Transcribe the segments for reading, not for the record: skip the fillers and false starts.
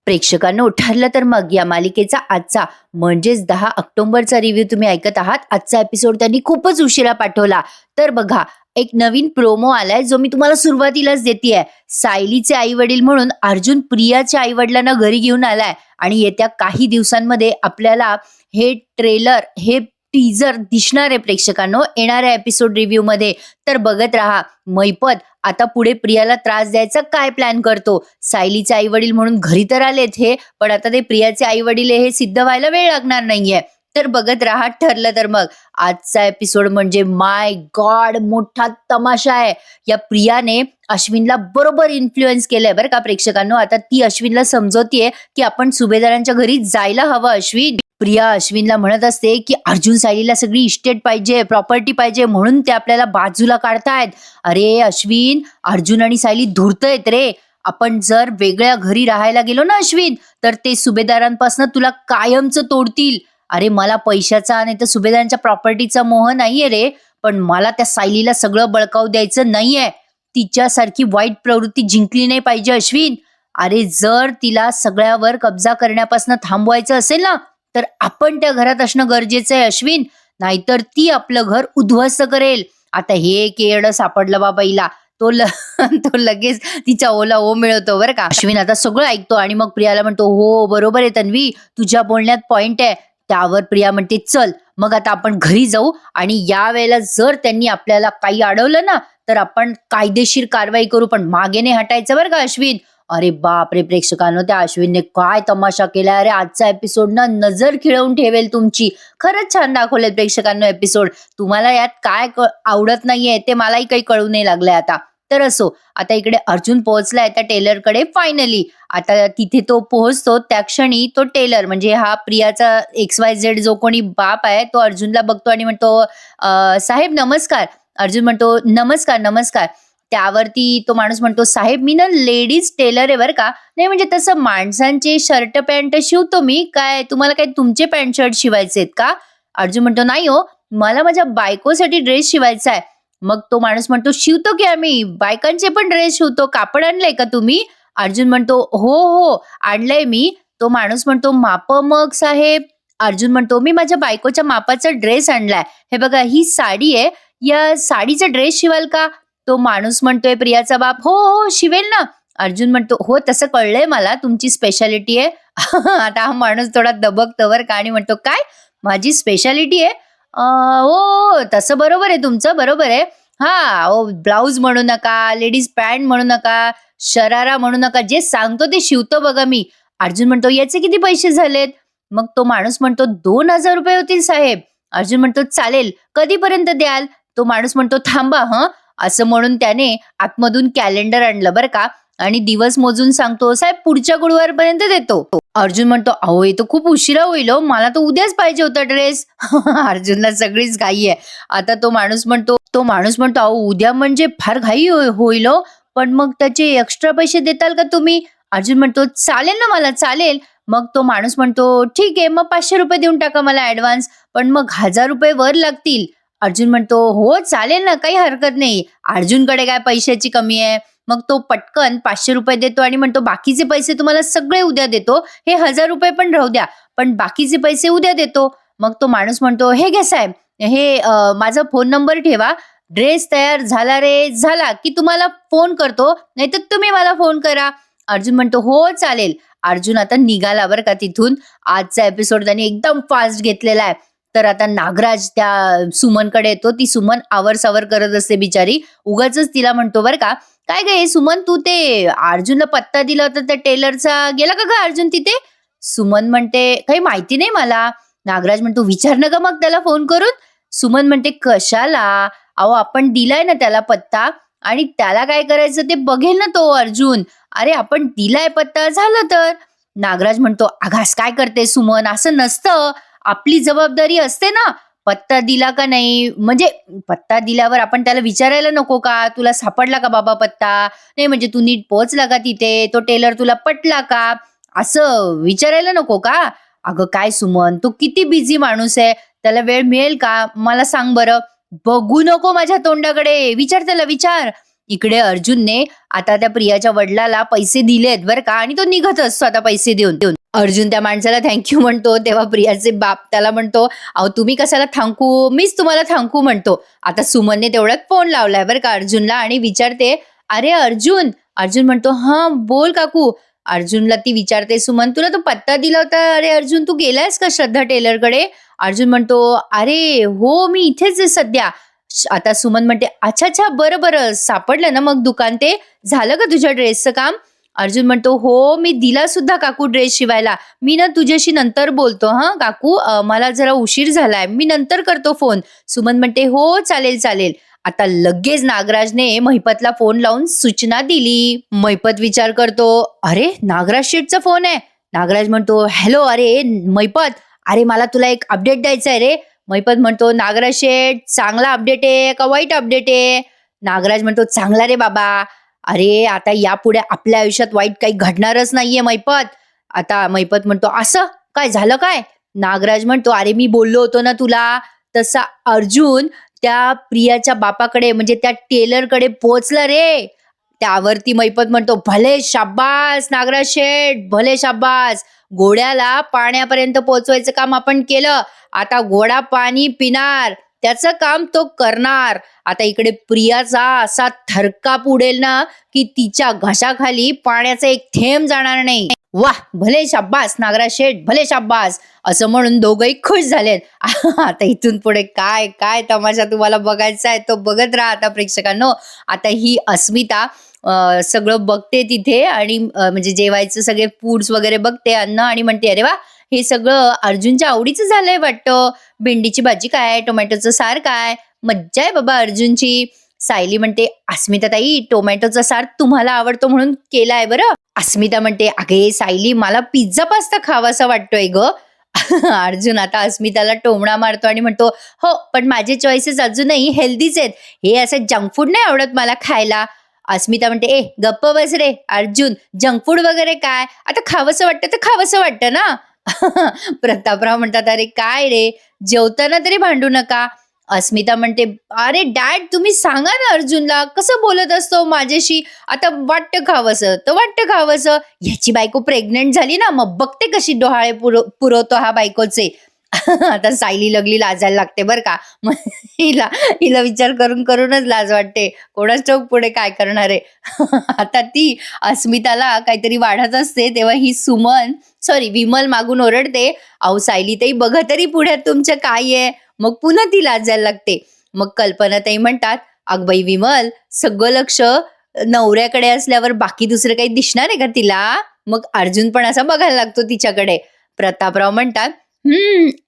प्रेक्षकांनो, ठरलं तर मग या मालिकेचा आजचा म्हणजेच 10 ऑक्टोबरचा रिव्ह्यू तुम्ही ऐकत आहात. आजचा एपिसोड त्यांनी खूपच उशिरा पाठवला. तर बघा, एक नवीन प्रोमो आलाय जो मी तुम्हाला सुरुवातीलाच देतेय. सायलीचे आई वडील म्हणून अर्जुन प्रियाच्या आई वडिलांना घरी घेऊन आलाय आणि येत्या काही दिवसांमध्ये आपल्याला हे ट्रेलर, हे टीजर दिसणार आहे प्रेक्षकांनो येणाऱ्या एपिसोड रिव्ह्यू मध्ये. तर बघत राहा. मैपत आता पुढे प्रियाला त्रास द्यायचा काय प्लॅन करतो. सायलीचे आई वडील म्हणून घरी तर आलेत हे, पण आता ते प्रियाचे आई वडील हे सिद्ध व्हायला वेळ लागणार नाहीये. तर बघत राहा. ठरलं तर मग आजचा एपिसोड म्हणजे माय गॉड, मोठा तमाशा आहे. या प्रियाने अश्विनला बरोबर इन्फ्लुएन्स केलंय बरं का प्रेक्षकांनो. आता ती अश्विनला समजवतीये की आपण सुभेदारांच्या घरी जायला हवं. अश्विन, प्रिया अश्विनला म्हणत असते की अर्जुन सायलीला सगळी इस्टेट पाहिजे, प्रॉपर्टी पाहिजे, म्हणून ते आपल्याला बाजूला काढतायत. अरे अश्विन, अर्जुन आणि सायली धुरतयत रे. आपण जर वेगळ्या घरी राहायला गेलो ना अश्विन, तर ते सुभेदारांपासून तुला कायमचं तोडतील. अरे मला पैशाचा नाही तर सुभेदारांच्या प्रॉपर्टीचा मोह नाहीये रे, पण मला त्या सायलीला सगळं बळकावू द्यायचं नाहीये. तिच्यासारखी वाईट प्रवृत्ती जिंकली नाही पाहिजे अश्विन. अरे जर तिला सगळ्यावर कब्जा करण्यापासून थांबवायचं असेल ना, तर आपण त्या घरात असणं गरजेचं आहे अश्विन, नाहीतर ती आपलं घर उद्ध्वस्त करेल. आता हे एक येडं सापडलं बाबा हिला. तो लगेच तिच्या ओला ओ मिळवतो बरं का. अश्विन आता सगळं ऐकतो आणि मग प्रियाला म्हणतो, हो बरोबर आहे तन्वी, तुझ्या बोलण्यात पॉइंट आहे. त्यावर प्रिया म्हणते, चल मग आता आपण घरी जाऊ आणि या वेळेला जर त्यांनी आपल्याला काही अडवलं ना, तर आपण कायदेशीर कारवाई करू, पण मागे नाही हटायचं बरं का अश्विन. अरे बाप रे प्रेक्षकांनो, त्या अश्विनने काय तमाशा केलाय. अरे आजचा एपिसोड ना नजर खिळवून ठेवेल तुमची. खरंच छान दाखवले प्रेक्षकांनो एपिसोड. तुम्हाला यात काय आवडत नाहीये ते मलाही काही कळू नाही लागलंय आता. तर असो, आता इकडे अर्जुन पोहोचलाय त्या टेलरकडे फायनली. आता तिथे तो पोहोचतो त्या क्षणी तो टेलर म्हणजे हा प्रियाचा XYZ जो कोणी बाप आहे तो अर्जुनला बघतो आणि म्हणतो, साहेब नमस्कार. अर्जुन म्हणतो, नमस्कार नमस्कार. त्यावरती तो माणूस म्हणतो, साहेब मी ना लेडीज टेलर आहे बरं का. नाही म्हणजे तसं माणसांचे शर्ट पॅन्ट शिवतो मी, काय तुम्हाला काय तुमचे पॅन्ट शर्ट शिवायचे आहेत का. अर्जुन म्हणतो, नाही हो, मला माझ्या बायकोसाठी ड्रेस शिवायचा आहे. मग तो माणूस म्हणतो, शिवतो की आम्ही बायकांचे पण ड्रेस शिवतो, कापड आणलंय का तुम्ही. अर्जुन म्हणतो, हो हो आणलंय मी. तो माणूस म्हणतो, माप मग साहेब. अर्जुन म्हणतो, मी माझ्या बायकोच्या मापाचा ड्रेस आणलाय. हे बघा ही साडी आहे, या साडीचा ड्रेस शिवाल का. तो माणूस म्हणतोय प्रियाचा बाप, हो हो शिवेल ना. अर्जुन म्हणतो, हो तसं कळलंय मला तुमची स्पेशालिटी आहे. आता हा माणूस थोडा दबकतो बरं का आणि म्हणतो, काय माझी स्पेशालिटी आहे. हो तसं बरोबर आहे तुमचं, बरोबर आहे. हा ओ, ब्लाऊज म्हणू नका, लेडीज पॅन्ट म्हणू नका, शरारा म्हणू नका, जे सांगतो ते शिवतो बघा मी. अर्जुन म्हणतो, याचे किती पैसे झालेत. मग तो माणूस म्हणतो, 2,000 रुपये होतील साहेब. अर्जुन म्हणतो, चालेल, कधीपर्यंत द्याल. तो माणूस म्हणतो, थांबा हं. असं म्हणून त्याने आतमधून कॅलेंडर आणलं बरं का आणि दिवस मोजून सांगतो, साहेब पुढच्या गुरुवारपर्यंत देतो. अर्जुन म्हणतो, अहो हे तर खूप उशिरा होईल हो, मला तर उद्याच पाहिजे होता ड्रेस. अर्जुनला सगळीच घाई आहे. आता तो माणूस म्हणतो, अहो उद्या म्हणजे फार घाई होईल हो, पण मग त्याचे एक्स्ट्रा पैसे देताल का तुम्ही. अर्जुन म्हणतो, चालेल ना, मला चालेल. मग तो माणूस म्हणतो, ठीक आहे मग 500 रुपये देऊन टाका मला ऍडव्हान्स, पण मग 1,000 रुपये वर लागतील. अर्जुन म्हणतो, हो चालेल ना, काही हरकत नाही. अर्जुनकडे काय पैशाची कमी आहे. मग तो पटकन 500 रुपये देतो आणि म्हणतो, बाकीचे पैसे तुम्हाला सगळे उद्या देतो, हे 1,000 रुपये पण राहू द्या, पण बाकीचे पैसे उद्या देतो. मग तो माणूस म्हणतो, हे घ्या साहेब, हे माझा फोन नंबर ठेवा, ड्रेस तयार झाला रे झाला की तुम्हाला फोन करतो, नाहीतर तुम्ही मला फोन करा. अर्जुन म्हणतो, हो चालेल. अर्जुन आता निघाला बरं का तिथून. आजचा एपिसोड त्यांनी एकदम फास्ट घेतलेला आहे. तर आता नागराज त्या सुमनकडे येतो. ती सुमन आवरसावर करत असते बिचारी. उगाच तिला म्हणतो बरं का, काय गे सुमन, तू ते अर्जुनला पत्ता दिला होता त्या टेलरचा, गेला का ग अर्जुन तिथे. सुमन म्हणते, काही माहिती नाही मला. नागराज म्हणतो, विचार ना ग मग त्याला फोन करून. सुमन म्हणते, कशाला, अहो आपण दिलाय ना त्याला पत्ता आणि त्याला काय करायचं ते बघेल ना तो अर्जुन. अरे आपण दिलाय पत्ता, झालं तर. नागराज म्हणतो, आघास काय करते सुमन, असं नसतं, आपली जबाबदारी असते ना. पत्ता दिला का नाही, म्हणजे पत्ता दिल्यावर आपण त्याला विचारायला नको का, तुला सापडला का बाबा पत्ता, नाही म्हणजे तू नीट पोहोचला का तिथे, तो टेलर तुला पटला का, असं विचारायला नको का. अगं काय सुमन, तू किती बिझी माणूस आहे, त्याला वेळ मिळेल का मला सांग बरं. बघू नको माझ्या तोंडाकडे, विचार त्याला, विचार. इकडे अर्जुनने आता त्या प्रियाच्या वडिलाला पैसे दिलेत बरं का, आणि तो निघत असतो आता पैसे देऊन देऊन. अर्जुन त्या माणसाला थँक्यू म्हणतो, तेव्हा प्रियाचे बाप त्याला म्हणतो, अहो तुम्ही कशाला थांकू, मीच तुम्हाला थांकू म्हणतो. आता सुमनने तेवढ्यात फोन लावलाय बरं का अर्जुनला आणि विचारते, अरे अर्जुन. अर्जुन म्हणतो, हा बोल काकू. अर्जुनला ती विचारते, सुमन तुला तो पत्ता दिला होता, अरे अर्जुन तू गेलायस का श्रद्धा टेलरकडे? अर्जुन म्हणतो, अरे हो मी इथेच आहे सध्या. आता सुमन म्हणते, अच्छा अच्छा बरं बरं, सापडलं ना मग दुकान ते, झालं का तुझ्या ड्रेसचं काम? अर्जुन म्हणतो, हो मी दिला सुद्धा काकू ड्रेस शिवायला. मी ना तुझ्याशी नंतर बोलतो हा काकू, मला जरा उशीर झालाय, मी नंतर करतो फोन. सुमन म्हणते, हो चालेल चालेल. आता लगेच नागराजने महिपतला फोन लावून सूचना दिली. महिपत विचार करतो, अरे नागराज शेठचा फोन आहे. नागराज म्हणतो, हॅलो अरे महिपत, अरे मला तुला एक अपडेट द्यायचा आहे रे. महिपत म्हणतो, नागराज शेठ चांगला अपडेट आहे का वाईट अपडेट आहे? नागराज म्हणतो, चांगला रे बाबा. अरे आता यापुढे आपल्या आयुष्यात वाईट काही घडणारच नाहीये महिपत. आता महिपत म्हणतो, असं काय झालं काय? नागराज म्हणतो, अरे मी बोललो होतो ना तुला तसा अर्जुन त्या प्रियाच्या बापाकडे म्हणजे त्या टेलरकडे पोहोचला रे. त्यावरती महिपत म्हणतो, भले शाबास नागराज शेठ, भले शाबास. घोड्याला पाण्यापर्यंत पोहोचवायचं काम आपण केलं, आता घोडा पाणी पिणार त्याचं काम तो करणार. आता इकडे प्रियाचा असा थरकाप उडेल ना की तिच्या घशाखाली पाण्याचा एक थेंब जाणार नाही. वाह भले शाब्बास नागराज शेठ, भले शाब्बास, असं म्हणून दोघंही खुश झालेत. आता इथून पुढे काय काय तमाशा तुम्हाला बघायचा आहे तो बघत राहा आता प्रेक्षकांनो. आता ही अस्मिता सगळं बघते तिथे आणि म्हणजे जेवायचं सगळे फूड्स वगैरे बघते, अन्न, आणि म्हणते, अरे वा हे सगळं अर्जुनच्या आवडीचं झालंय वाटतं. भेंडीची भाजी काय, टोमॅटोचं सार काय, मज्जा आहे बाबा अर्जुनची. सायली म्हणते, अस्मिता ताई टोमॅटोचा सार तुम्हाला आवडतो म्हणून केलाय बरं. अस्मिता म्हणते, अगे सायली मला पिझ्झा पास्ता खावासा वाटतोय ग. अर्जुन आता अस्मिताला टोमणा मारतो आणि म्हणतो, हो पण माझे चॉईसेस अजूनही हेल्दीच आहेत, हे असं जंक फूड नाही आवडत मला खायला. अस्मिता म्हणते, ए गप्प बस रे अर्जुन, जंक फूड वगैरे काय, आता खावंसं वाटतं तर खावंसं वाटतं ना. प्रतापराव म्हणतात, अरे काय रे, जेवताना तरी भांडू नका. अस्मिता म्हणते, अरे डॅड तुम्ही सांगा ना अर्जुनला, कसं बोलत असतो माझ्याशी, आता वाटतं खावंसं तर वाटतं खावंसं. ह्याची बायको प्रेग्नेंट झाली ना मग बघते कशी डोहाळे पुरवतो हा बायकोचे. आता सायली लगली लाजायला लागते बरं का. मग हिला हिला विचार करून करूनच लाज वाटते, कोणाच ठाऊक पुढे काय करणार आहे. आता ती अस्मिताला काहीतरी वाढत असते तेव्हा ही विमल मागून ओरडते, अहो सायली ताई बघा तरी पुढे तुमच्या काय आहे. मग पुन्हा ती लाजायला लागते. मग कल्पनाताई म्हणतात, अग बाई विमल, सगळं लक्ष नवऱ्याकडे असल्यावर बाकी दुसरं काही दिसणार आहे का तिला? मग अर्जुन पण असा बघायला लागतो तिच्याकडे. प्रतापराव म्हणतात,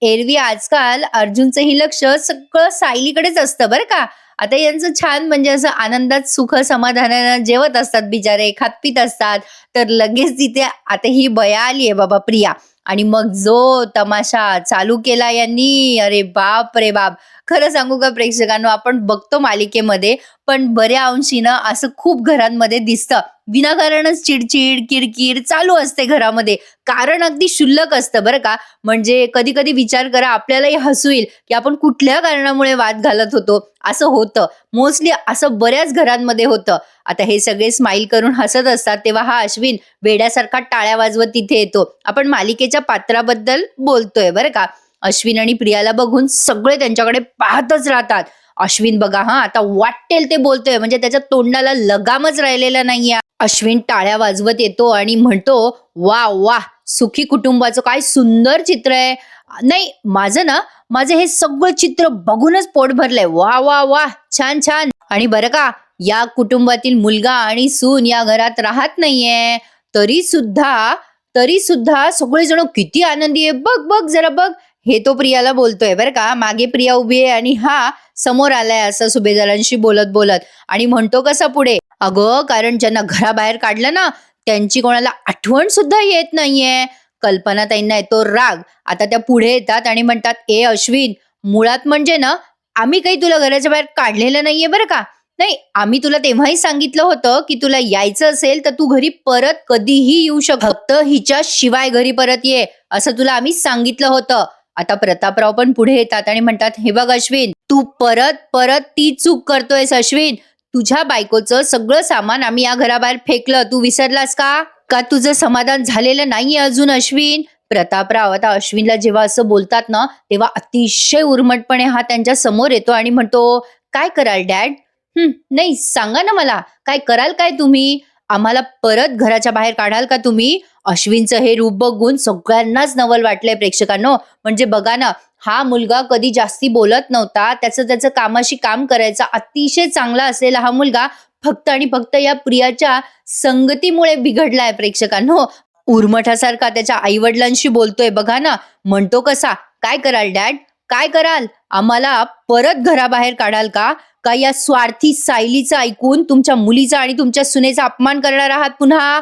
एरवी आजकाल अर्जुनचंही लक्ष सगळं सायलीकडेच असतं बरं का. आता यांचं छान म्हणजे असं आनंदात सुख समाधानानं जेवत असतात बिचारे, खात पीत असतात, तर लगेच तिथे आता ही बया आली आहे बाबा प्रिया, आणि मग जो तमाशा चालू केला यांनी, अरे बाप रे बाप. खरं सांगू का प्रेक्षकांनो, आपण बघतो मालिकेमध्ये पण बऱ्या अंशीनं असं खूप घरांमध्ये दिसतं, विनाकारणच चिडचिड किरकिर चालू असते घरामध्ये, कारण अगदी क्षुल्लक असतं बरं का. म्हणजे कधी कधी विचार करा, आपल्यालाही हसू येईल की आपण कुठल्या कारणामुळे वाद घालत होतो. असं होतं मोस्टली, असं बऱ्याच घरांमध्ये होतं. आता हे सगळे स्माइल करून हसत असतात तेव्हा हा अश्विन वेड्यासारखा टाळ्या वाजवत तिथे येतो. आपण मालिकेच्या पात्राबद्दल बोलतोय बरं का. अश्विन आणि प्रियाला बघून सगळे त्यांच्याकडे पाहतच राहतात. अश्विन बघा हा आता वाटेल ते बोलतोय, म्हणजे त्याच्या तोंडाला लगामच राहिलेला नाहीये. अश्विन टाळ्या वाजवत येतो आणि म्हणतो, वा वा, सुखी कुटुंबाचं काय सुंदर चित्र आहे. नाही माझं हे सगळं चित्र बघूनच पोट भरलंय. वा वा वा, छान छान. आणि बरं का, या कुटुंबातील मुलगा आणि सून या घरात राहत नाहीये, तरी सुद्धा सगळेजण किती आनंदी आहे, बघ बघ जरा बघ. हे तो प्रियाला बोलतोय बरं का. मागे प्रिया उभी आहे आणि हा समोर आलाय असं सुभेदारांशी बोलत बोलत, आणि म्हणतो कसा पुढे, अगं कारण ज्यांना घराबाहेर काढलं ना त्यांची कोणाला आठवण सुद्धा येत नाहीये. कल्पनाताईंना येतो राग. आता त्या पुढे येतात आणि म्हणतात, ए अश्विन, मुळात म्हणजे ना आम्ही काही तुला घराच्या बाहेर काढलेलं नाहीये बरं का. नाही, आम्ही तुला तेव्हाही सांगितलं होतं की तुला यायचं असेल तर तू घरी परत कधीही येऊ शकतो, फक्त हिच्या शिवाय घरी परत ये, असं तुला आम्ही सांगितलं होतं. आता प्रतापराव पण पुढे येतात आणि म्हणतात, हे बघ अश्विन, तू परत ती चूक करतोयस अश्विन. तुझ्या बायकोचं सगळं सामान आम्ही या घराबाहेर फेकलं, तू विसरलास का? का तुझं समाधान झालेलं नाहीये अजून अश्विन? प्रतापराव आता अश्विनला जेव्हा असं बोलतात ना, तेव्हा अतिशय उर्मटपणे हा त्यांच्या समोर येतो आणि म्हणतो, "काय कराल डॅड? नाही सांगा ना मला, काय कराल काय तुम्ही? आम्हाला परत घराच्या बाहेर काढाल का तुम्ही?" अश्विनचं हे रूप बघून सगळ्यांनाच नवल वाटलंय प्रेक्षकांनो. म्हणजे बघा ना, हा मुलगा कधी जास्ती बोलत नव्हता. त्याचं त्याचं कामाशी काम करायचा. अतिशय चांगला असलेला हा मुलगा फक्त आणि फक्त या प्रियाच्या संगतीमुळे बिघडलाय प्रेक्षकांनो. उर्मठासारखा त्याच्या आई-वडिलांशी बोलतोय बघा ना. म्हणतो कसा, "काय कराल डॅड? काय कराल? आम्हाला परत घराबाहेर काढाल का? का या स्वार्थी सायलीचं ऐकून तुमच्या मुलीचा आणि तुमच्या सुनेचा अपमान करणार आहात पुन्हा?"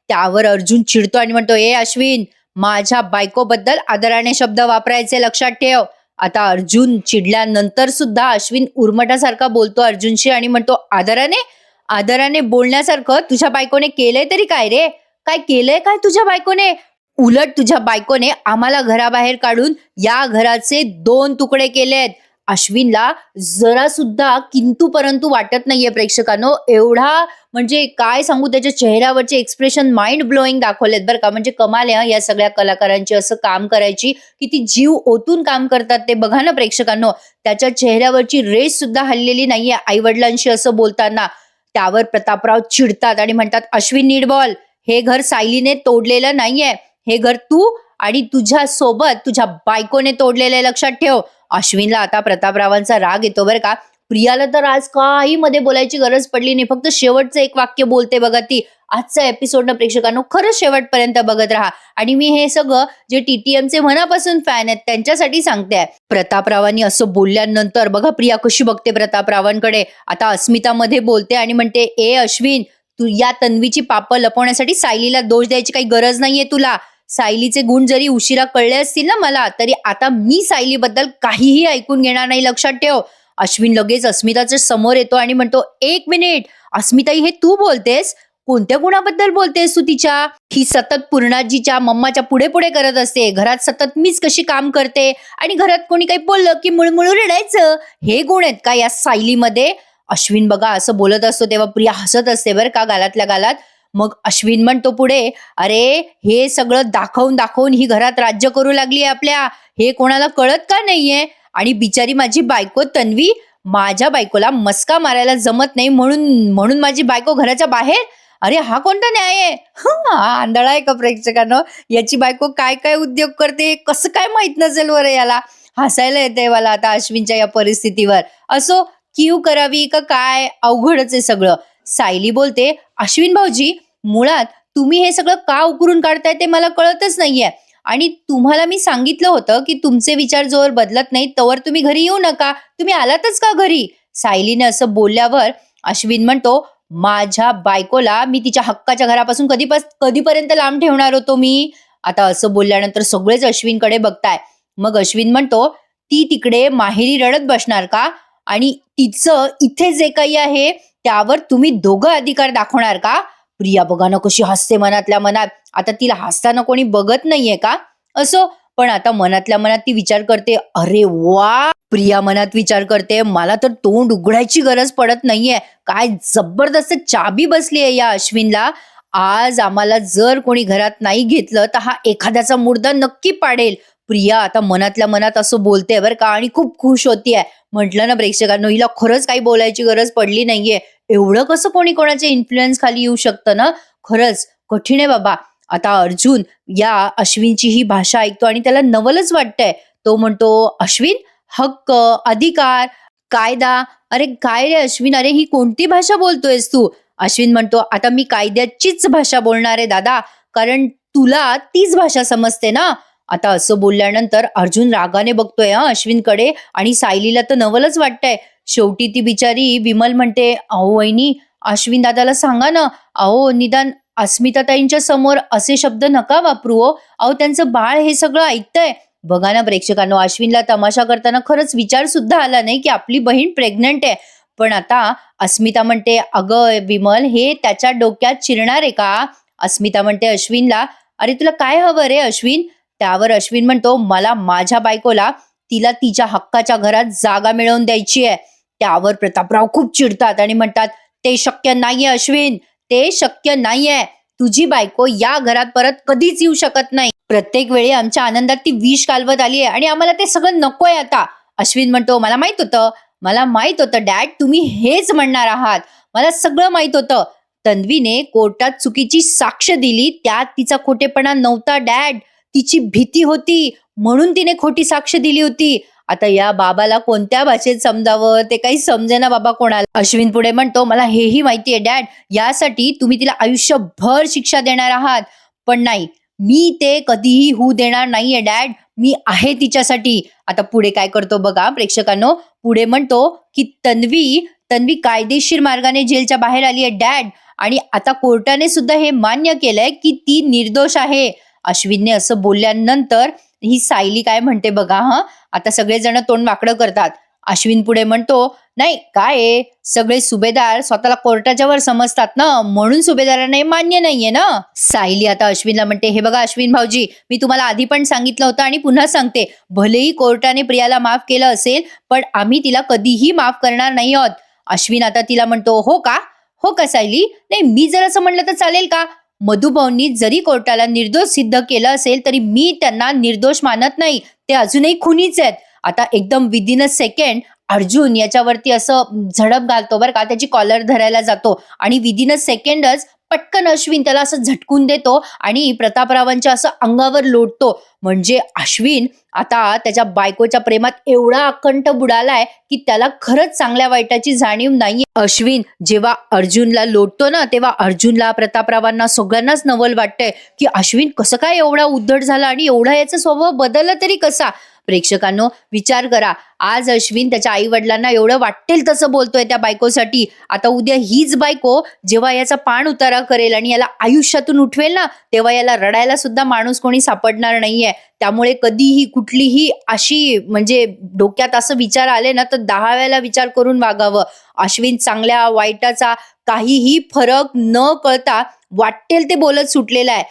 त्यावर अर्जुन चिडतो आणि म्हणतो, "ए अश्विन, माझ्या बायकोबद्दल आदराने शब्द वापरायचे लक्षात ठेव." आता अर्जुन चिडल्यानंतर सुद्धा अश्विन उर्मटासारखा बोलतो अर्जुनशी आणि म्हणतो, "आदराने? आदराने बोलण्यासारखं तुझ्या बायकोने केलंय तरी काय रे? काय केलंय काय तुझ्या बायकोने? उलट तुझ्या बायकोने आम्हाला घराबाहेर काढून या घराचे 2 तुकडे केलेत." अश्विनला जरा सुद्धा किंतु परंतु वाटत नाहीये प्रेक्षकांनो. एवढा म्हणजे काय सांगू, त्याच्या चेहऱ्यावरचे एक्सप्रेशन माइंड ब्लोईंग दाखवलेत बरं का. म्हणजे कमाल आहे या सगळ्या कलाकारांची असं काम करायची, किती जीव ओतून काम करतात ते बघा ना प्रेक्षकांनो. त्याच्या चेहऱ्यावरची रेष सुद्धा हललेली नाहीये आई-वडिलांशी असं बोलताना. त्यावर प्रतापराव चिडतात आणि म्हणतात, "अश्विन नीट बोल. हे घर सायलीने तोडलेलं नाहीये. हे घर तू आणि तुझ्या सोबत तुझ्या बायकोने तोडलेलं आहे, लक्षात ठेव." अश्विनला आता प्रतापरावांचा राग येतो बरं का. प्रियाला तर आज काही मध्ये बोलायची गरज पडली नाही. फक्त शेवटचं एक वाक्य बोलते बघा ती. आजचा एपिसोड प्रेक्षकांनो खरंच शेवटपर्यंत बघत राहा. आणि मी हे सगळं जे TTMचे मनापासून फॅन आहेत त्यांच्यासाठी सांगते. प्रतापरावांनी असं बोलल्यानंतर बघा प्रिया कशी बघते प्रतापरावांकडे. आता अस्मिता मध्ये बोलते आणि म्हणते, "ए अश्विन, तू या तन्वीची पापं लपवण्यासाठी सायलीला दोष द्यायची काही गरज नाहीये तुला. सायलीचे गुण जरी उशिरा कळले असतील ना मला, तरी आता मी सायलीबद्दल काहीही ऐकून घेणार नाही, लक्षात ठेव." अश्विन लगेच अस्मिताच्या समोर येतो आणि म्हणतो, "एक मिनिट, अस्मिताई हे तू बोलतेस? कोणत्या गुणाबद्दल बोलतेस तू तिच्या? ही सतत पूर्णाजीच्या मम्माच्या पुढे पुढे करत असते. घरात सतत मीच कशी काम करते आणि घरात कोणी काही बोललं की मुळमुळू रडायचं. हे गुण आहेत का या सायलीमध्ये?" अश्विन बघा असं बोलत असतो तेव्हा प्रिया हसत असते बरं का गालातल्या गालात. मग अश्विन म्हणतो पुढे, "अरे हे सगळं दाखवून दाखवून ही घरात राज्य करू लागली आपल्या. हे कोणाला कळत का नाहीये? आणि बिचारी माझी बायको तन्वी, माझ्या बायकोला मस्का मारायला जमत नाही म्हणून म्हणून माझी बायको घराच्या बाहेर. अरे हा कोणता न्याय आहे?" हा आंधळा आहे का प्रेक्षकांनो? याची बायको काय काय उद्योग करते कसं काय माहित नसेल बरं याला. हसायला येतंय मला आता अश्विनच्या या परिस्थितीवर. असो, कीव करावी का काय, अवघडच आहे सगळं. सायली बोलते, "अश्विन भाऊजी, मुळात तुम्ही हे सगळं का उकरून काढताय ते मला कळतच नाहीये. आणि तुम्हाला मी सांगितलं होतं की तुमचे विचार जोवर बदलत नाहीत तोवर तुम्ही घरी येऊ नका. तुम्ही आलातच का घरी?" सायलीने असं बोलल्यावर अश्विन म्हणतो, "माझ्या बायकोला मी तिच्या हक्काच्या घरापासून कधीपर्यंत लांब ठेवणार होतो मी?" आता असं बोलल्यानंतर सगळेच अश्विनकडे बघताय. मग अश्विन म्हणतो, "ती तिकडे माहेरी रडत बसणार का? आणि तिचं इथे जे काही आहे त्यावर तुम्ही दोघं अधिकार दाखवणार का?" प्रिया बघा ना कशी हसते मनातल्या मनात. आता तिला हसताना कोणी बघत नाहीये का? असो, पण आता मनातल्या मनात ती विचार करते, "अरे वा." प्रिया मनात विचार करते, "मला तर तोंड उघडायची गरज पडत नाहीये. काय जबरदस्त चाबी बसली आहे या अश्विनला. आज आम्हाला जर कोणी घरात नाही घेतलं तर हा एखाद्याचा मुर्दा नक्की पाडेल." प्रिया आता मनातल्या मनात असं बोलते बरं का आणि खूप खुश होतीये. म्हटलं ना प्रेक्षकांनो, हिला खरंच काही बोलायची गरज पडली नाहीये. एवढं कसं कोणी कोणाच्या इन्फ्लुएन्स खाली येऊ शकतं ना? खरंच कठीण आहे बाबा. आता अर्जुन या अश्विनची ही भाषा ऐकतो आणि त्याला नवलच वाटतंय. तो म्हणतो, "अश्विन, हक्क, अधिकार, कायदा, अरे काय रे अश्विन, अरे ही कोणती भाषा बोलतोयस तू?" अश्विन म्हणतो, "आता मी कायद्याचीच भाषा बोलणार आहे दादा, कारण तुला तीच भाषा समजते ना." आता असं बोलल्यानंतर अर्जुन रागाने बघतोय अश्विनकडे आणि सायलीला तर नवलच वाटतंय. शेवटी ती बिचारी विमल म्हणते, "अहो वहिनी, अश्विन दादाला सांगा ना. अहो निदान अस्मिताताईंच्या समोर असे शब्द नका वापरू हो. अहो त्यांचं बाळ हे सगळं ऐकतंय." बघा ना प्रेक्षकांनो, अश्विनला तमाशा करताना खरंच विचार सुद्धा आला नाही की आपली बहीण प्रेग्नंट आहे. पण आता अस्मिता म्हणते, "अगं विमल, हे त्याच्या डोक्यात शिरणार आहे का?" अस्मिता म्हणते अश्विनला, "अरे तुला काय हवं रे अश्विन?" त्यावर अश्विन म्हणतो, "मला माझ्या बायकोला तिला तिच्या हक्काच्या घरात जागा मिळवून द्यायची आहे. त्यावर प्रतापराव खूप चिडतात आणि म्हणतात, "ते शक्य नाहीये अश्विन, ते शक्य नाहीये. तुझी बायको या घरात परत कधीच येऊ शकत नाही. प्रत्येक वेळी आमच्या आनंदात ती विष कालवत आली आहे आणि आम्हाला ते सगळं नकोय आता." अश्विन म्हणतो, मला माहित होतं डॅड, तुम्ही हेच म्हणणार आहात. मला सगळं माहित होतं. तन्वीने कोर्टात चुकीची साक्ष दिली, त्यात तिचा खोटेपणा नव्हता डॅड. तिची भीती होती म्हणून तिने खोटी साक्ष दिली होती. आता या बाबाला कोणत्या भाषेत समजावं ते काही समजेना बाबा कोणाला. अश्विन पुढे म्हणतो, मला हेही माहितीये डॅड, यासाठी तुम्ही तिला आयुष्यभर शिक्षा देणार आहात. पण नाही, मी ते कधीही होऊ देणार नाहीये डॅड. मी आहे तिच्यासाठी. आता पुढे काय करतो बघा प्रेक्षकांनो. पुढे म्हणतो की तन्वी तन्वी कायदेशीर मार्गाने जेलच्या बाहेर आली आहे डॅड, आणि आता कोर्टाने सुद्धा हे मान्य केलंय की ती निर्दोष आहे. अश्विनने असं बोलल्यानंतर ही सायली काय म्हणते बघा. आता सगळेजण तोंड वाकडं करतात. अश्विन पुढे म्हणतो, नाही काय आहे, सगळे सुभेदार स्वतःला कोर्टाच्या वर समजतात ना, म्हणून सुभेदारांना हे मान्य नाहीये ना. सायली आता अश्विनला म्हणते, हे बघा अश्विन भाऊजी, मी तुम्हाला आधी पण सांगितलं होतं आणि पुन्हा सांगते, भलेही कोर्टाने प्रियाला माफ केलं असेल, पण आम्ही तिला कधीही माफ करणार नाही आहोत. अश्विन आता तिला म्हणतो, हो का सायली, नाही मी जर असं म्हणलं तर चालेल का? मधुभाऊंनी जरी कोर्टाला निर्दोष सिद्ध केलं असेल तरी मी त्यांना निर्दोष मानत नाही. ते अजूनही खुनीच आहेत. आता एकदम विदिन अ सेकंड अर्जुन याच्यावरती असं झडप घालतो बरं का, त्याची कॉलर धरायला जातो आणि विदिन अ सेकंडच पटकन अश्विन त्याला असं झटकून देतो आणि प्रतापरावांच्या असं अंगावर लोटतो. म्हणजे अश्विन आता त्याच्या बायकोच्या प्रेमात एवढा अखंड बुडालाय की त्याला खरंच चांगल्या वाईटाची जाणीव नाहीये. अश्विन जेव्हा अर्जुनला लोटतो ना, तेव्हा अर्जुनला, प्रतापरावांना, सगळ्यांनाच नवल वाटतंय की अश्विन कसं काय एवढा उद्धट झाला आणि एवढा याचा स्वभाव बदलला तरी कसा. प्रेक्षकांनो विचार करा, आज अश्विन त्याच्या आई वडिलांना एवढं वाटेल तसं बोलतोय त्या बायकोसाठी. आता उद्या हीच बायको जेव्हा याचा पाण उतारा करेल आणि याला आयुष्यातून उठवेल ना, तेव्हा याला रडायला सुद्धा माणूस कोणी सापडणार नाहीये. त्यामुळे कधीही कुठलीही अशी म्हणजे डोक्यात असं विचार आले ना, तर 10 वेळेला विचार करून वागावं. अश्विन चांगल्या वाईटाचा काहीही फरक न कळता वाटेल ते बोलत सुटलेला आहे.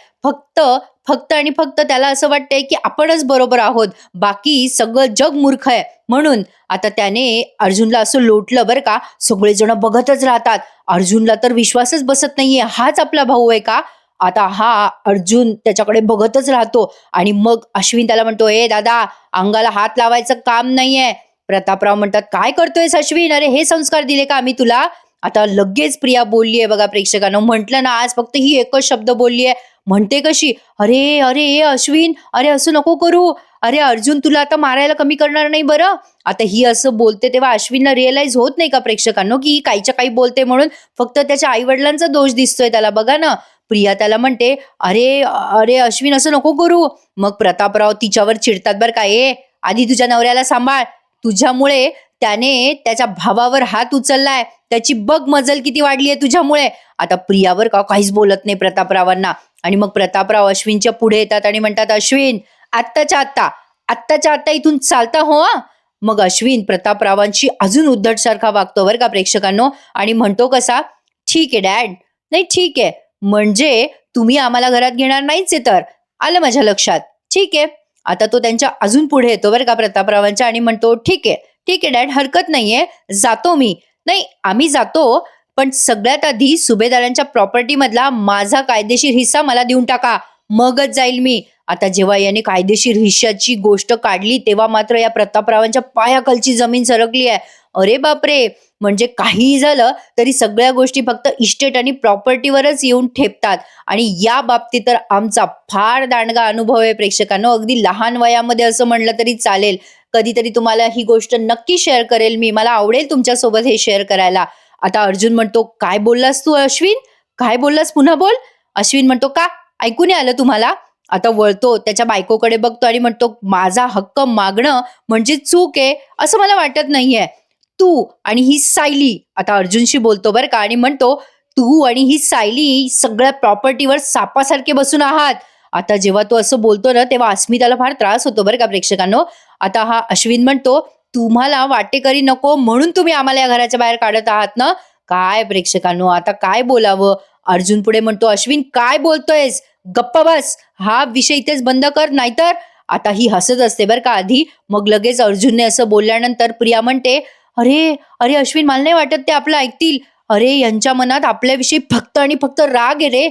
फक्त आणि फक्त त्याला असं वाटतंय की आपणच बरोबर आहोत, बाकी सगळं जग मूर्ख आहे म्हणून. आता त्याने अर्जुनला असं लोटलं बरं का. सगळेजण बघतच राहतात. अर्जुनला तर विश्वासच बसत नाहीये, हाच आपला भाऊ आहे का. आता हा अर्जुन त्याच्याकडे बघतच राहतो आणि मग अश्विन त्याला म्हणतो, ए दादा, अंगाला हात लावायचं काम नाहीये. प्रतापराव म्हणतात, काय करतोयस अश्विन, अरे हे संस्कार दिले का आम्ही तुला. आता लगेच प्रिया बोललीये बघा प्रेक्षकांनो. म्हटलं ना, आज फक्त ही एकच शब्द बोललीये. म्हणते कशी, अरे अरे ए अश्विन, अरे असं नको करू, अरे अर्जुन तुला आता मारायला कमी करणार नाही बरं. आता ही असं बोलते तेव्हा अश्विनला रिअलाइज होत नाही का प्रेक्षकांनो की ही काहीच्या काही बोलते म्हणून फक्त त्याच्या आई वडिलांचा दोष दिसतोय त्याला. बघा ना, प्रिया त्याला म्हणते, अरे अरे अश्विन असं नको करू. मग प्रतापराव तिच्यावर चिडतात बरं का, ए आधी तुझ्या नवऱ्याला सांभाळ, तुझ्यामुळे त्याने त्याच्या भावावर हात उचललाय, त्याची बघ मजल किती वाढली आहे तुझ्यामुळे. आता प्रियावर काहीच बोलत नाही प्रतापरावांना. आणि मग प्रतापराव अश्विनच्या पुढे येतात आणि म्हणतात, अश्विन आत्ताच्या आत्ता इथून चालता हो. मग अश्विन प्रतापरावांशी अजून उद्धटसारखा वागतो बरं का प्रेक्षकांनो. आणि म्हणतो कसा, ठीक आहे डॅड, नाही ठीक आहे, म्हणजे तुम्ही आम्हाला घरात घेणार नाहीच आहे तर, आलं माझ्या लक्षात, ठीक आहे. आता तो त्यांच्या अजून पुढे येतो बरं का प्रतापरावांच्या आणि म्हणतो, ठीक आहे डॅड, हरकत नाहीये, जातो मी. नाही आम्ही जातो, पण सगळ्यात आधी सुभेदारांच्या प्रॉपर्टी मधला माझा कायदेशीर हिस्सा मला देऊन टाका, मगच जाईल मी. आता जेव्हा याने कायदेशीर हिश्श्याची गोष्ट काढली तेव्हा मात्र या प्रतापरावांच्या पायाखालची जमीन सरकली आहे. अरे बापरे, म्हणजे काहीही झालं तरी सगळ्या गोष्टी फक्त इस्टेट आणि प्रॉपर्टीवरच येऊन ठेपतात. आणि या बाबतीत तर आमचा फार दांडगा अनुभव आहे प्रेक्षकांनो. अगदी लहान वयामध्ये असं म्हणलं तरी चालेल. कधीतरी तुम्हाला ही गोष्ट नक्की शेअर करेल मी, मला आवडेल तुमच्यासोबत हे शेअर करायला. आता अर्जुन म्हणतो, काय बोललास तू अश्विन, काय बोललास, पुन्हा बोल. अश्विन म्हणतो, का ऐकू नाही आलं तुम्हाला. आता वळतो त्याच्या बायकोकडे बघतो आणि म्हणतो, माझा हक्क मागणं म्हणजे चूक आहे असं मला वाटत नाहीये. तू आणि ही सायली, आता अर्जुनशी बोलतो बरं का, आणि म्हणतो, तू आणि ही सायली सगळ्या प्रॉपर्टीवर सापासारखे बसून आहात. आता जेव्हा तो असं बोलतो ना, तेव्हा अस्मिताला फार त्रास होतो बरं का प्रेक्षकांनो. आता हा अश्विन म्हणतो, तुम्हाला वाटेकरी नको म्हणून तुम्ही आम्हाला या घराच्या बाहेर काढत आहात ना. काय प्रेक्षकांनो, आता काय बोलावं. अर्जुन पुढे म्हणतो, अश्विन काय बोलतोयस, गप्प बस, हा विषय इथेच बंद कर, नाहीतर. आता ही हसत असते बरं का आधी, मग लगेच अर्जुनने असं बोलल्यानंतर प्रिया म्हणते, "अरे, अरे अश्विन मला नाही वाटत ते आपलं ऐकतील. अरे यांच्या मनात आपल्याविषयी फक्त आणि फक्त राग आहे रे.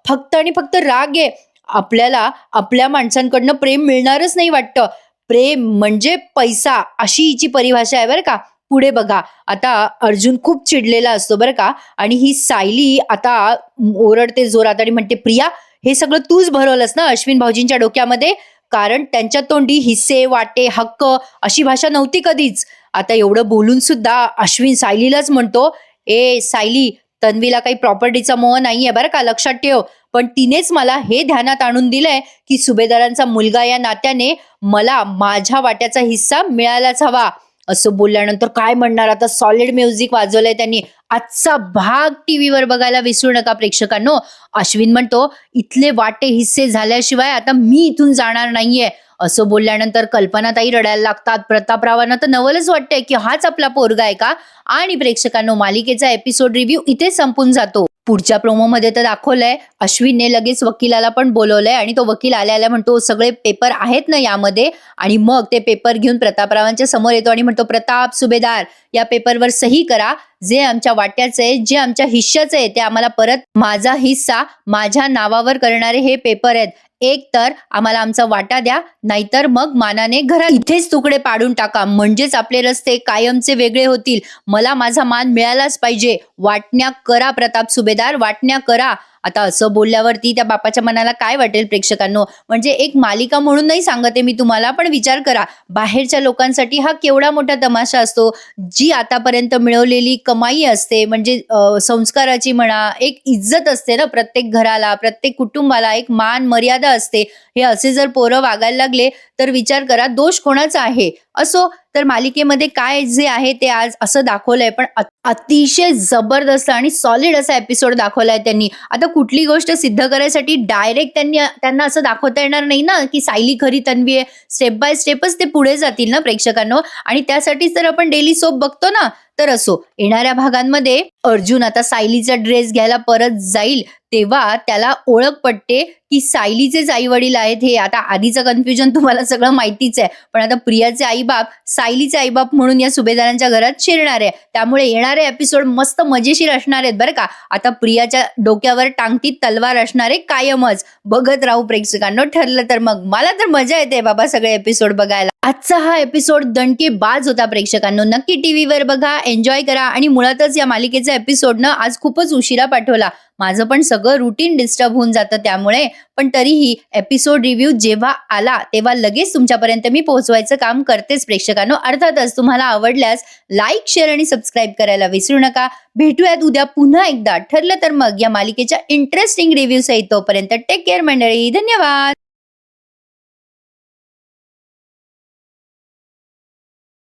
फक्त आणि फक्त राग आहे. आपल्याला आपल्या माणसांकडनं प्रेम मिळणारच नाही वाटतं. प्रेम म्हणजे पैसा अशी हिची परिभाषा आहे बरं का." पुढे बघा, आता अर्जुन खूप चिडलेला असतो बरं का आणि ही सायली आता ओरडते जोरात आणि म्हणते, "प्रिया, हे सगळं तूच भरवलंस ना अश्विन भाऊजींच्या डोक्यामध्ये? कारण त्यांच्या तोंडी हिस्से, वाटे, हक्क अशी भाषा नव्हती कधीच." आता एवढं बोलून सुद्धा अश्विन सायलीलाच म्हणतो, "ए सायली, तन्वीला काही प्रॉपर्टीचा मोह नाहीये बरं का, लक्षात ठेव. पण तिनेच मला हे ध्यानात आणून दिलंय, की सुभेदारांचा मुलगा या नात्याने मला माझ्या वाट्याचा हिस्सा मिळायलाच हवा." असं बोलल्यानंतर काय म्हणणार आता, सॉलिड म्युझिक वाजवलंय त्यांनी. आजचा भाग टीव्हीवर बघायला विसरू नका प्रेक्षकांनो. अश्विन म्हणतो, "इथले वाटे हिस्से झाल्याशिवाय आता मी इथून जाणार नाहीये." असं बोलल्यानंतर कल्पनाताई रडायला लागतात. प्रतापरावांना तर नवलच वाटतंय, की हाच आपला पोरगा आहे का? आणि प्रेक्षकांनो, मालिकेचा एपिसोड रिव्ह्यू इथे संपून जातो. पुढच्या प्रोमोमध्ये तर दाखवलंय, अश्विनने लगेच वकिलाला पण बोलवलंय आणि तो वकील आल्या म्हणतो, "सगळे पेपर आहेत ना यामध्ये?" आणि मग ते पेपर घेऊन प्रतापरावांच्या समोर येतो आणि म्हणतो, "प्रताप सुभेदार, या पेपरवर सही करा. जे आमच्या वाट्याचं आहे, जे आमच्या हिश्श्याचं आहे, ते आम्हाला परत माझा हिस्सा माझ्या नावावर करणारे हे पेपर आहेत. एक तर आम्हाला आमचा वाटा द्या, नाहीतर मग मानाने घरात इथेच तुकडे पाडून टाका. म्हणजेच आपले रस्ते कायमचे वेगळे होतील. मला माझा मान मिळालाच पाहिजे. वाटण्या करा प्रताप सुभेदार, वाटण्या करा." आता असं बोलल्यावरती त्या बापाच्या मनाला काय वाटेल प्रेक्षकांनो? म्हणजे एक मालिका म्हणून नाही सांगते मी तुम्हाला, पण विचार करा, बाहेरच्या लोकांसाठी हा केवढा मोठा तमाशा असतो. जी आतापर्यंत मिळवलेली कमाई असते, म्हणजे संस्काराची म्हणा, एक इज्जत असते ना प्रत्येक घराला, प्रत्येक कुटुंबाला एक मान मर्यादा असते. हे असे जर पोरं वागायला लागले तर विचार करा दोष कोणाचा आहे? असो, तर मालिकेमध्ये काय जे आहे ते आज असं दाखवलंय, पण अतिशय जबरदस्त आणि सॉलिड असा एपिसोड दाखवलाय त्यांनी. आता कुठली गोष्ट सिद्ध करायसाठी डायरेक्ट त्यांना असं दाखवता येणार नाही ना, की सायली खरी तन्वी आहे. स्टेप बाय स्टेपच ते पुढे जातील ना प्रेक्षकांनो, आणि त्यासाठीच तर आपण डेली सोप बघतो ना. तर असो, येणाऱ्या भागांमध्ये अर्जुन आता सायलीचा ड्रेस घ्यायला परत जाईल, तेव्हा त्याला ओळख पटते की सायलीचेच आई वडील आहेत हे. आता आधीचं कन्फ्युजन तुम्हाला सगळं माहितीच आहे, पण आता प्रियाचे आईबाप सायलीचे आईबाप म्हणून या सुभेदारांच्या घरात शिरणार आहे. त्यामुळे येणारे एपिसोड मस्त मजेशीर असणार आहेत बरं का. आता प्रियाच्या डोक्यावर टांगती तलवार असणारे कायमच. बघत राहू प्रेक्षकांनो. ठरलं तर मग मला तर मजा येते बाबा सगळे एपिसोड बघायला. आजचा हा एपिसोड दणकेबाज होता प्रेक्षकांनो. नक्की टीव्हीवर बघा, एन्जॉय करा. आणि मुळातच या मालिकेचा एपिसोड ना आज खूपच उशिरा पाठवला. माझं पण सगळं रुटीन डिस्टर्ब होऊन जातं त्यामुळे. पण तरीही एपिसोड रिव्ह्यू जेव्हा आला तेव्हा लगेच तुमच्यापर्यंत मी पोहोचवायचं काम करतेच प्रेक्षकांनो. अर्थातच तुम्हाला आवडल्यास लाईक, शेअर आणि सबस्क्राईब करायला विसरू नका. भेटूयात उद्या पुन्हा एकदा. ठरलं तर मग या मालिकेच्या इंटरेस्टिंग रिव्ह्यू सहित. तोपर्यंत टेक केअर मंडळी. धन्यवाद.